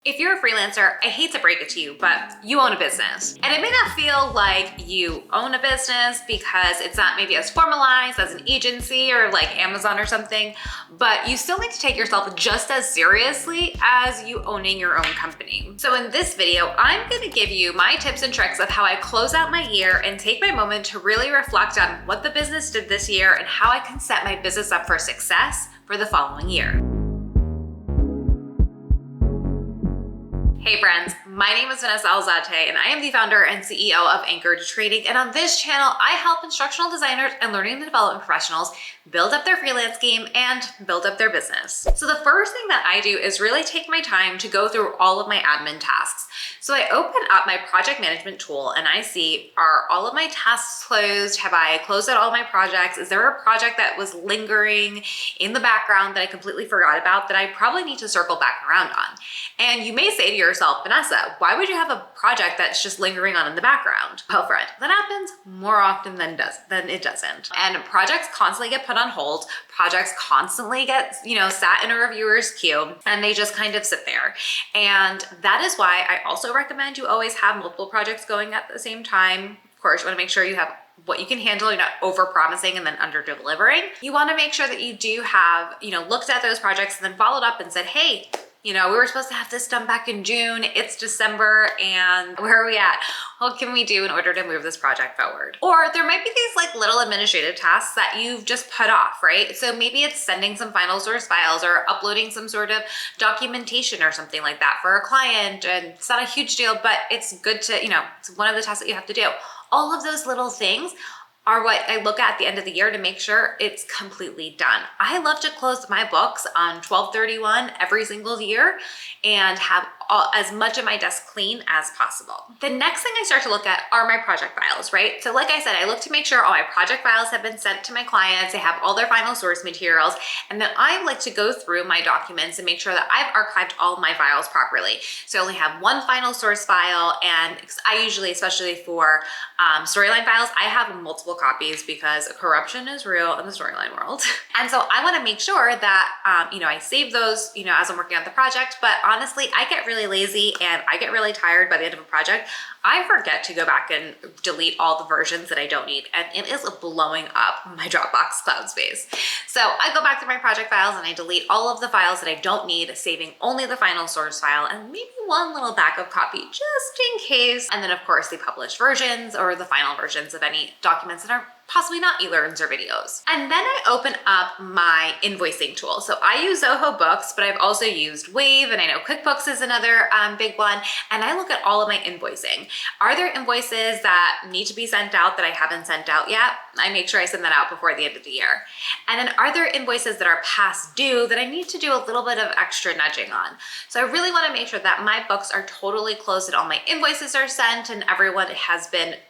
If you're a freelancer, I hate to break it to you, but you own a business. And it may not feel like you own a business because it's not maybe as formalized as an agency or like Amazon or something, but you still need to take yourself just as seriously as you owning your own company. So in this video, I'm gonna give you my tips and tricks of how I close out my year and take my moment to really reflect on what the business did this year and how I can set my business up for success for the following year. Hey friends, my name is Vannesa Alzate and I am the founder and CEO of Anchored Trading. And on this channel, I help instructional designers and learning and development professionals build up their freelance game and build up their business. So the first thing that I do is really take my time to go through all of my admin tasks. So I open up my project management tool and I see, are all of my tasks closed? Have I closed out all my projects? Is there a project that was lingering in the background that I completely forgot about that I probably need to circle back around on? And you may say to yourself, Vanessa, why would you have a project that's just lingering on in the background? Well, friend, that happens more often than it doesn't. And projects constantly get put on hold. Projects constantly get, sat in a reviewer's queue and they just kind of sit there. And that is why I also recommend you always have multiple projects going at the same time. Of course, you want to make sure you have what you can handle, you're not over promising and then under delivering. You want to make sure that you do have, looked at those projects and then followed up and said, hey, we were supposed to have this done back in June, it's December, and where are we at? What can we do in order to move this project forward? Or there might be these like little administrative tasks that you've just put off, right? So maybe it's sending some final source files or uploading some sort of documentation or something like that for a client. And it's not a huge deal, but it's good to, it's one of the tasks that you have to do. All of those little things are what I look at the end of the year to make sure it's completely done. I love to close my books on 12/31 every single year and have as much of my desk clean as possible. The next thing I start to look at are my project files, right? So like I said, I look to make sure all my project files have been sent to my clients, they have all their final source materials, and then I like to go through my documents and make sure that I've archived all of my files properly. So I only have one final source file, and I usually, especially for storyline files, I have multiple copies because corruption is real in the storyline world. And so I wanna make sure that, I save those, as I'm working on the project, but honestly, I get really lazy and I get really tired by the end of a project. I forget to go back and delete all the versions that I don't need, and it is blowing up my Dropbox cloud space. So I go back to my project files and I delete all of the files that I don't need, saving only the final source file and maybe one little backup copy just in case. And then of course the published versions or the final versions of any documents that are possibly not e-learns or videos. And then I open up my invoicing tool. So I use Zoho Books, but I've also used Wave, and I know QuickBooks is another big one. And I look at all of my invoicing. Are there invoices that need to be sent out that I haven't sent out yet? I make sure I send that out before the end of the year. And then are there invoices that are past due that I need to do a little bit of extra nudging on? So I really want to make sure that my books are totally closed and all my invoices are sent and everyone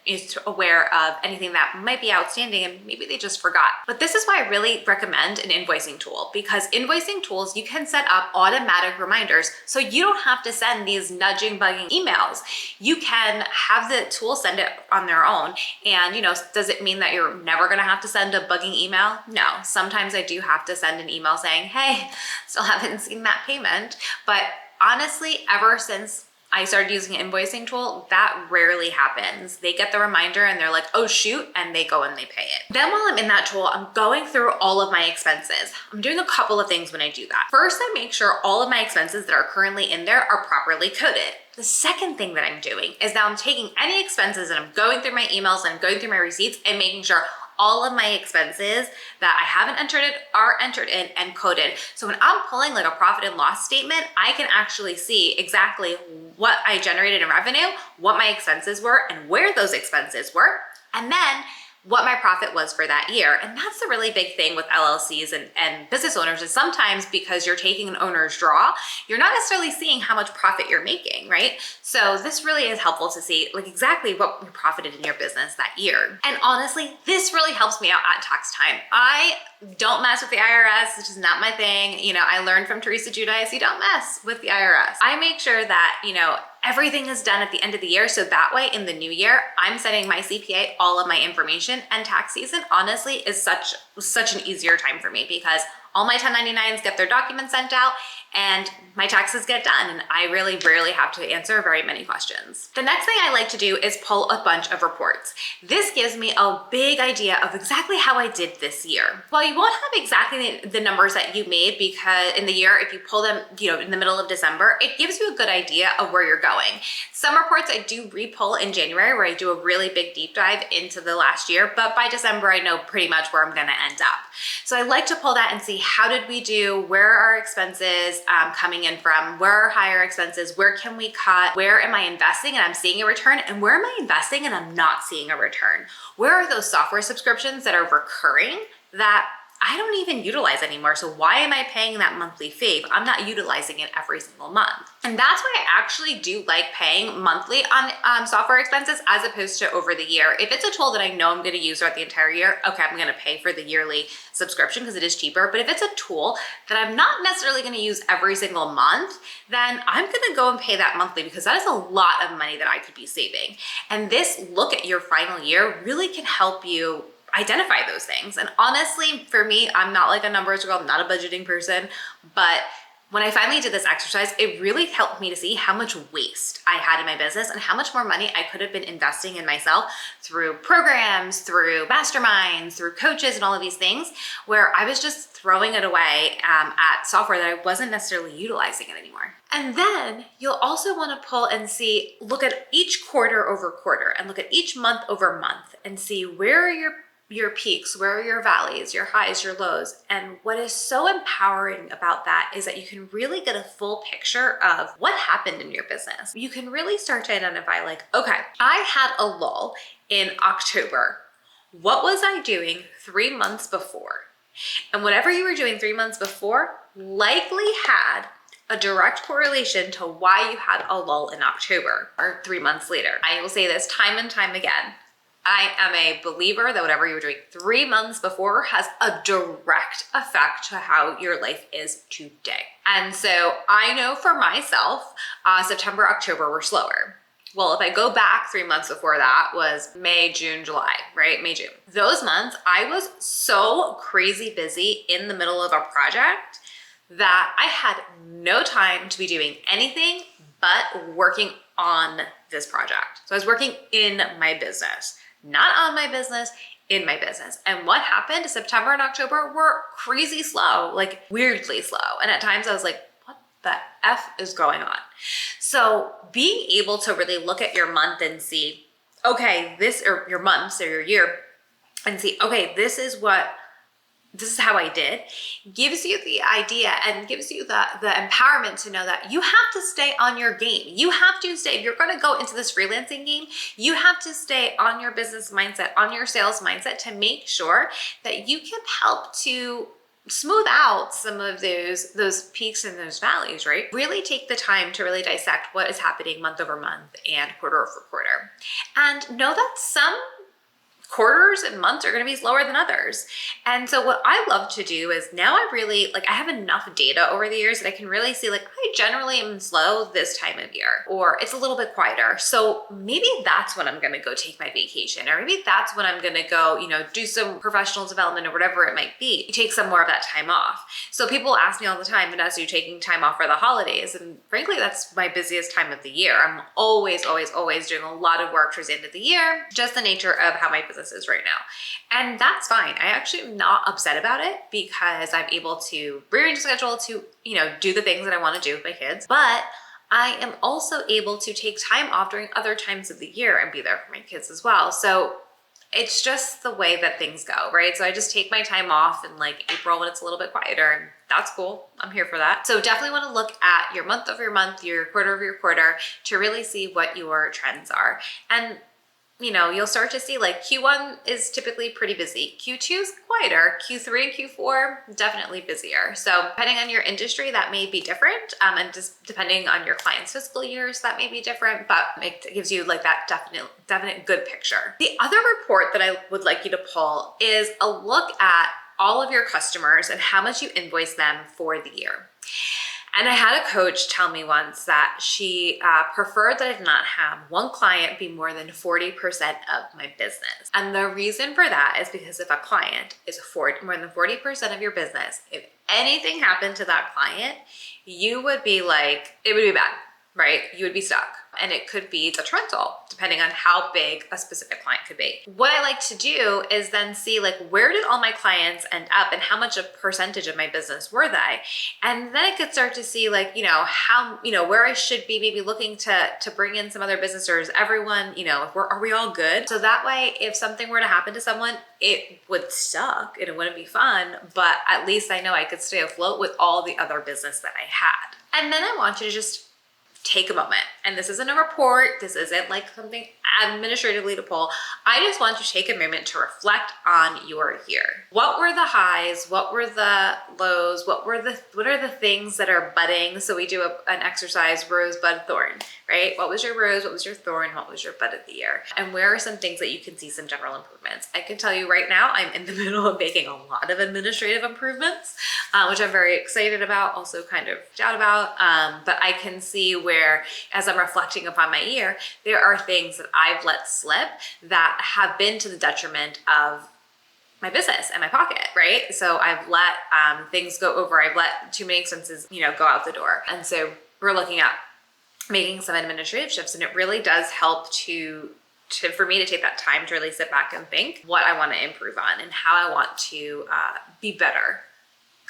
is aware of anything that might be outstanding and maybe they just forgot. But this is why I really recommend an invoicing tool, because invoicing tools, you can set up automatic reminders so you don't have to send these nudging, bugging emails. You can have the tool send it on their own. And does it mean that you're never gonna have to send a bugging email? No, sometimes I do have to send an email saying, hey, still haven't seen that payment. But honestly, ever since I started using an invoicing tool, that rarely happens. They get the reminder and they're like, oh shoot, and they go and they pay it. Then while I'm in that tool, I'm going through all of my expenses. I'm doing a couple of things when I do that. First, I make sure all of my expenses that are currently in there are properly coded. The second thing that I'm doing is now I'm taking any expenses and I'm going through my emails and I'm going through my receipts and making sure all of my expenses that I haven't entered in are entered in and coded. So when I'm pulling like a profit and loss statement, I can actually see exactly what I generated in revenue, what my expenses were, and where those expenses were, and then what my profit was for that year. And that's the really big thing with LLCs and business owners, is sometimes because you're taking an owner's draw, you're not necessarily seeing how much profit you're making, right? So this really is helpful to see like exactly what you profited in your business that year. And honestly, this really helps me out at tax time. I don't mess with the IRS, which is not my thing. I learned from Teresa Giudice, you don't mess with the IRS. I make sure that, everything is done at the end of the year. So that way in the new year, I'm sending my CPA all of my information, and tax season honestly is such an easier time for me because all my 1099s get their documents sent out, and my taxes get done, and I really rarely have to answer very many questions. The next thing I like to do is pull a bunch of reports. This gives me a big idea of exactly how I did this year. While you won't have exactly the numbers that you made, because in the year, if you pull them, in the middle of December, it gives you a good idea of where you're going. Some reports I do re-pull in January, where I do a really big deep dive into the last year, but by December, I know pretty much where I'm gonna end up. So I like to pull that and see, how did we do? Where are our expenses coming in from? Where are higher expenses? Where can we cut? Where am I investing and I'm seeing a return? And where am I investing and I'm not seeing a return? Where are those software subscriptions that are recurring that I don't even utilize anymore? So why am I paying that monthly fee if I'm not utilizing it every single month? And that's why I actually do like paying monthly on software expenses as opposed to over the year. If it's a tool that I know I'm going to use throughout the entire year, okay, I'm going to pay for the yearly subscription because it is cheaper. But if it's a tool that I'm not necessarily going to use every single month, then I'm going to go and pay that monthly, because that is a lot of money that I could be saving. And this look at your final year really can help you identify those things. And honestly, for me, I'm not like a numbers girl, I'm not a budgeting person, but when I finally did this exercise, it really helped me to see how much waste I had in my business and how much more money I could have been investing in myself through programs, through masterminds, through coaches, and all of these things, where I was just throwing it away at software that I wasn't necessarily utilizing it anymore. And then you'll also want to pull and see, look at each quarter over quarter and look at each month over month and see, where are your peaks, where are your valleys, your highs, your lows. And what is so empowering about that is that you can really get a full picture of what happened in your business. You can really start to identify, like, okay, I had a lull in October. What was I doing 3 months before? And whatever you were doing 3 months before likely had a direct correlation to why you had a lull in October or 3 months later. I will say this time and time again. I am a believer that whatever you were doing 3 months before has a direct effect to how your life is today. And so I know for myself, September, October were slower. Well, if I go back 3 months before, that was May, June, July, right? May, June. Those months, I was so crazy busy in the middle of a project that I had no time to be doing anything but working on this project. So I was working in my business. Not on my business, in my business. And what happened? September and October were crazy slow, like weirdly slow. And at times I was like, what the F is going on? So being able to really look at your month and see, okay, or your months or your year, and see, okay, this is how I did, gives you the idea and gives you the empowerment to know that you have to stay on your game. You have to stay, if you're going to go into this freelancing game, you have to stay on your business mindset, on your sales mindset, to make sure that you can help to smooth out some of those peaks and those valleys, right? Really take the time to really dissect what is happening month over month and quarter over quarter. And know that some quarters and months are going to be slower than others. And so what I love to do is, now I really, I have enough data over the years that I can really see, I generally am slow this time of year, or it's a little bit quieter. So maybe that's when I'm going to go take my vacation, or maybe that's when I'm going to go, do some professional development or whatever it might be. You take some more of that time off. So people ask me all the time, Vanessa, are you taking time off for the holidays? And frankly, that's my busiest time of the year. I'm always doing a lot of work towards the end of the year, just the nature of how my business is right now. And that's fine. I actually am not upset about it, because I'm able to rearrange the schedule to, do the things that I want to do with my kids. But I am also able to take time off during other times of the year and be there for my kids as well. So it's just the way that things go, right? So I just take my time off in April when it's a little bit quieter, and that's cool. I'm here for that. So definitely want to look at your month over your month, your quarter over your quarter, to really see what your trends are. And you'll start to see Q1 is typically pretty busy. Q2 is quieter. Q3 and Q4, definitely busier. So depending on your industry, that may be different. And just depending on your client's fiscal years, that may be different, but it gives you that definite good picture. The other report that I would like you to pull is a look at all of your customers and how much you invoice them for the year. And I had a coach tell me once that she preferred that I did not have one client be more than 40% of my business. And the reason for that is because if a client is more than 40% of your business, if anything happened to that client, you would be like, it would be bad, right? You would be stuck. And it could be detrimental depending on how big a specific client could be. What I like to do is then see like, where did all my clients end up and how much a percentage of my business were they? And then I could start to see like, how, where I should be maybe looking to bring in some other business, or is everyone, are we all good? So that way, if something were to happen to someone, it would suck and it wouldn't be fun, but at least I know I could stay afloat with all the other business that I had. And then I want you to just take a moment. And this isn't a report. This isn't like something administratively to pull. I just want you to take a moment to reflect on your year. What were the highs? What were the lows? What are the things that are budding? So we do an exercise, rose, bud, thorn, right? What was your rose? What was your thorn? What was your bud of the year? And where are some things that you can see some general improvements? I can tell you right now, I'm in the middle of making a lot of administrative improvements, which I'm very excited about, also kind of doubt about. But I can see where, as I'm reflecting upon my year, there are things that I've let slip that have been to the detriment of my business and my pocket, right? So I've let things go over. I've let too many expenses, go out the door. And so we're looking at making some administrative shifts, and it really does help for me to take that time to really sit back and think what I want to improve on and how I want to be better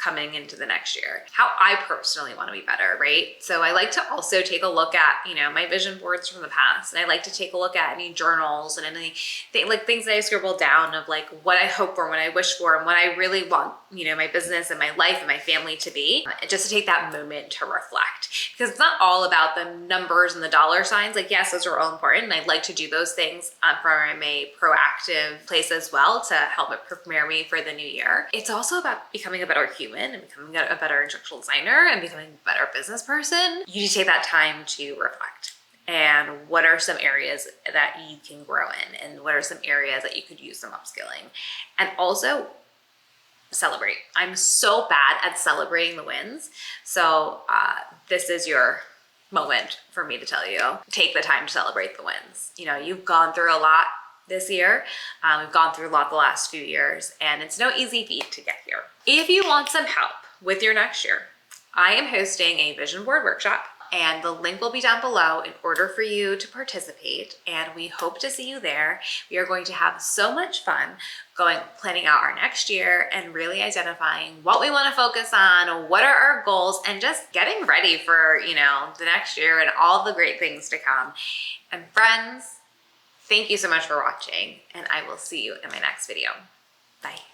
coming into the next year, how I personally want to be better, right? So I like to also take a look at, my vision boards from the past. And I like to take a look at any journals and any things that I scribble down of like what I hope for, what I wish for, and what I really want, my business and my life and my family to be, just to take that moment to reflect. Because it's not all about the numbers and the dollar signs. Like, yes, those are all important. And I'd like to do those things from a proactive place as well to help it prepare me for the new year. It's also about becoming a better human and becoming a better instructional designer and becoming a better business person. You need to take that time to reflect. And what are some areas that you can grow in? And what are some areas that you could use some upskilling? And also celebrate. I'm so bad at celebrating the wins. So this is your moment for me to tell you, take the time to celebrate the wins. You've gone through a lot this year. We've gone through a lot the last few years, and it's no easy feat to get here. If you want some help with your next year, I am hosting a vision board workshop, and the link will be down below in order for you to participate. And we hope to see you there. We are going to have so much fun planning out our next year and really identifying what we want to focus on, what are our goals, and just getting ready for, the next year and all the great things to come. And friends, thank you so much for watching, and I will see you in my next video. Bye.